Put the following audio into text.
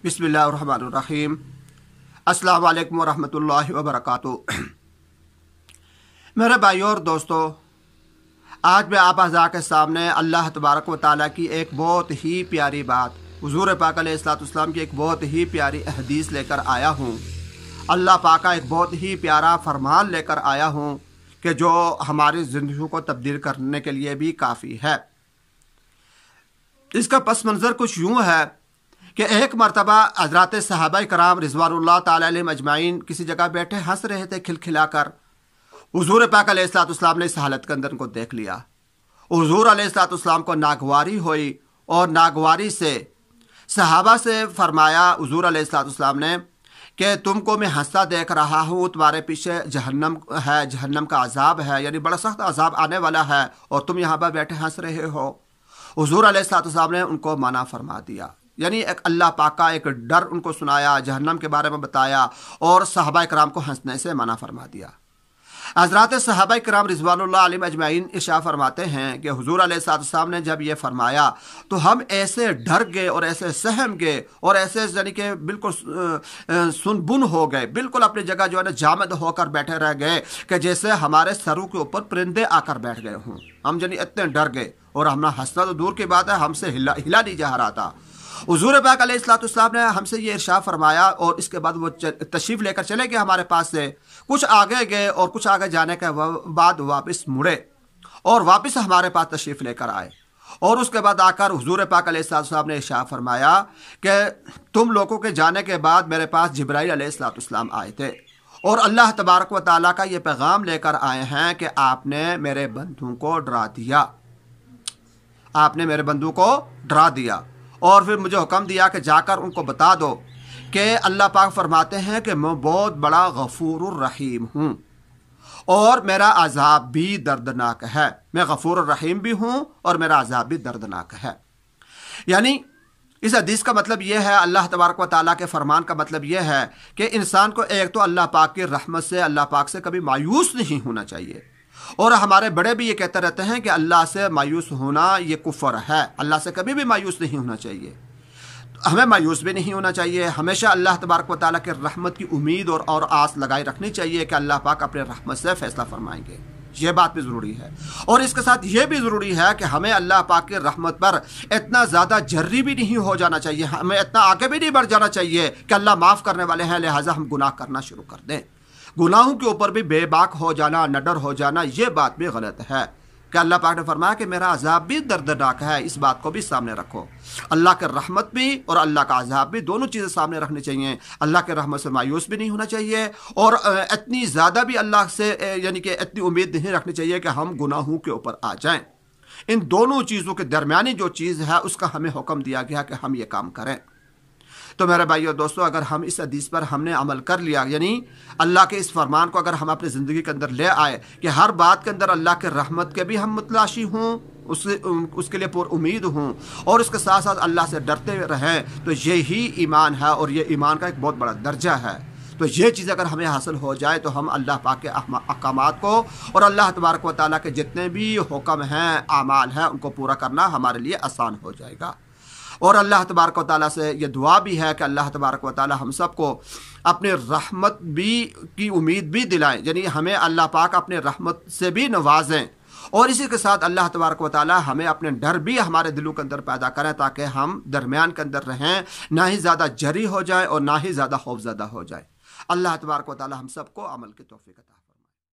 बिस्मिल्लाहिर्रहमानिर्रहीम। अस्सलाम वालेकुम वरहमतुल्लाहि वबरकातुहू। मेरे भाइयों और दोस्तों, आज मैं आप हज़रात के सामने अल्लाह तबारक व तआला की एक बहुत ही प्यारी बात, हुज़ूर पाक अलैहिस्सलाम की एक बहुत ही प्यारी हदीस लेकर आया हूँ। अल्लाह पाक का एक बहुत ही प्यारा फरमान लेकर आया हूँ कि जो हमारी ज़िंदगी को तब्दील करने के लिए भी काफ़ी है। इसका पस मंज़र कुछ यूँ है कि एक मरतबा हज़रात सहाबा कराम रिज़वानुल्लाह ताला अलैहिम अजमाइन किसी जगह बैठे हंस रहे थे खिलखिलाकर। हुज़ूर पाक अलैहिस्सलाम ने इस हालत के अंदर उनको देख लिया। हुज़ूर अलैहिस्सलाम को नागवारी हुई और नागवारी से सहाबा से फरमाया हुज़ूर अलैहिस्सलाम ने कि तुमको मैं हंसता देख रहा हूँ, तुम्हारे पीछे जहन्नम है, जहन्नम का अजाब है, यानी बड़ा सख्त अजाब आने वाला है और तुम यहाँ पर बैठे हंस रहे हो। हुज़ूर अलैहिस्सलाम ने उनको मना फरमा दिया, यानी एक अल्लाह पाक का एक डर उनको सुनाया, जहन्नम के बारे में बताया और सहाबा कराम को हंसने से मना फरमा दिया। हज़रात सहाबा कराम रिज़वानुल्लाह अलैहिम अजमाइन इरशाद फरमाते हैं कि हुज़ूर अलैहिस्सलाम ने जब ये फरमाया तो हम ऐसे डर गए और ऐसे सहम गए और ऐसे यानी कि बिल्कुल सुनबुन हो गए, बिल्कुल अपनी जगह जो है ना जामद होकर बैठे रह गए कि जैसे हमारे सरों के ऊपर परिंदे आकर बैठ गए हों। हम यानी इतने डर गए और हमने हंसना तो दूर की बात है, हमसे हिला नहीं जा रहा था। हुज़ूर पाक अलैहिस्सलाम ने हमसे ये इरशाद फरमाया और इसके बाद वो तशरीफ़ लेकर चले गए हमारे पास से। कुछ आगे गए और कुछ आगे जाने के बाद वापस मुड़े और वापस हमारे पास तशरीफ़ लेकर आए और उसके बाद आकर हुज़ूर पाक अलैहिस्सलाम ने इरशाद फरमाया कि तुम लोगों के जाने के बाद मेरे पास जिब्राईल अलैहिस्सलाम आए थे और अल्लाह तबारक व तआला का ये पैगाम लेकर आए हैं कि आपने मेरे बंधुओं को डरा दिया, आपने मेरे बंधुओं को डरा दिया। और फिर मुझे हुक्म दिया कि जाकर उनको बता दो कि अल्लाह पाक फरमाते हैं कि मैं बहुत बड़ा गफूरुर रहीम हूँ और मेरा अजाब भी दर्दनाक है। मैं गफूरुर रहीम भी हूँ और मेरा अजाब भी दर्दनाक है। यानी इस हदीस का मतलब यह है, अल्लाह तबारक व तआला के फरमान का मतलब यह है कि इंसान को एक तो अल्लाह पाक की रहमत से, अल्लाह पाक से कभी मायूस नहीं होना चाहिए। और हमारे बड़े भी ये कहते रहते हैं कि अल्लाह से मायूस होना ये कुफर है, अल्लाह से कभी भी मायूस नहीं होना चाहिए। हमें मायूस भी नहीं होना चाहिए, हमेशा अल्लाह तबारक व तआला के रहमत की उम्मीद और आस लगाए रखनी चाहिए कि अल्लाह पाक अपने रहमत से फैसला फरमाएंगे। ये बात भी ज़रूरी है और इसके साथ ये भी ज़रूरी है कि हमें अल्लाह पाक की रहमत पर इतना ज़्यादा जर्री भी नहीं हो जाना चाहिए, हमें इतना आगे भी नहीं बढ़ जाना चाहिए कि अल्लाह माफ़ करने वाले हैं लिहाजा हम गुनाह करना शुरू कर दें। गुनाहों के ऊपर भी बेबाक हो जाना, नडर हो जाना, ये बात भी गलत है कि अल्लाह पाक ने फरमाया कि मेरा अजाब भी दर्दनाक है। इस बात को भी सामने रखो। अल्लाह के रहमत भी और अल्लाह का अजाब भी दोनों चीज़ें सामने रखनी चाहिए। अल्लाह के रहमत से मायूस भी नहीं होना चाहिए और इतनी ज़्यादा भी अल्लाह से यानी कि इतनी उम्मीद नहीं रखनी चाहिए कि हम गुनाहों के ऊपर आ जाएं। इन दोनों चीज़ों के दरमियानी जो चीज़ है उसका हमें हुक्म दिया गया कि हम ये काम करें। तो मेरे भाइयों दोस्तों, अगर हम इस हदीस पर हमने अमल कर लिया, यानी अल्लाह के इस फरमान को अगर हम अपनी ज़िंदगी के अंदर ले आए कि हर बात के अंदर अल्लाह के रहमत के भी हम मुतलाशी हों, उसके लिए पुर उम्मीद हों और उसके साथ साथ अल्लाह से डरते रहें, तो यही ईमान है और ये ईमान का एक बहुत बड़ा दर्जा है। तो ये चीज़ अगर हमें हासिल हो जाए तो हम अल्लाह पाक के अहकामात को और अल्लाह तबारक व तआला के जितने भी हुक्म हैं, आमाल हैं, उनको पूरा करना हमारे लिए आसान हो जाएगा। और अल्लाह तबारक व तआला से ये दुआ भी है कि अल्लाह तबारक व तआला हम सबको अपने रहमत भी की उम्मीद भी दिलाएं, यानी हमें अल्लाह पाक अपने रहमत से भी नवाजें और इसी के साथ अल्लाह तबारक व तआला हमें अपने डर भी हमारे दिलों के अंदर पैदा करें ताकि हम दरमियान के अंदर रहें, ना ही ज़्यादा जरी हो जाए और ना ही ज़्यादा खौफज़दा हो जाए। अल्लाह तबारक व तआला हम सबको अमल की तौफीक अता